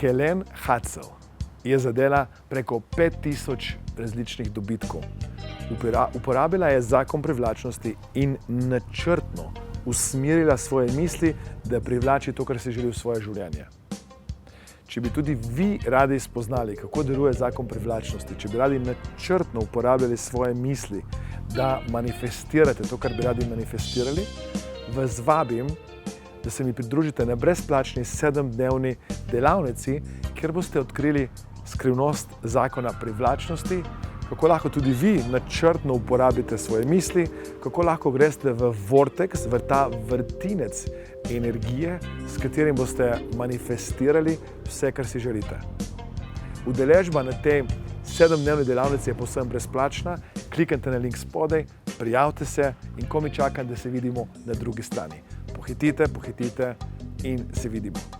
Helen Hadsel je zadela preko 5000 različnih dobitkov. Uporabila je zakon privlačnosti in načrtno usmerila svoje misli, da privlači to, kar si želi v svoje življenje. Če bi tudi vi radi spoznali, kako deluje zakon privlačnosti, če bi radi načrtno uporabljali svoje misli, da manifestirate to, kar bi radi manifestirali, vas vabim, da se mi pridružite na brezplačni 7-dnevni delavnici, kjer boste odkrili skrivnost zakona privlačnosti, kako lahko tudi vi načrtno uporabite svoje misli, kako lahko greste v vortex, v ta vrtinec energije, s katerim boste manifestirali vse, kar si želite. Udeležba na tej 7-dnevni delavnici je povsem brezplačna, kliknite na link spodaj, prijavite se in komaj čakam, da se vidimo na drugi strani. Pohitite in se vidimo.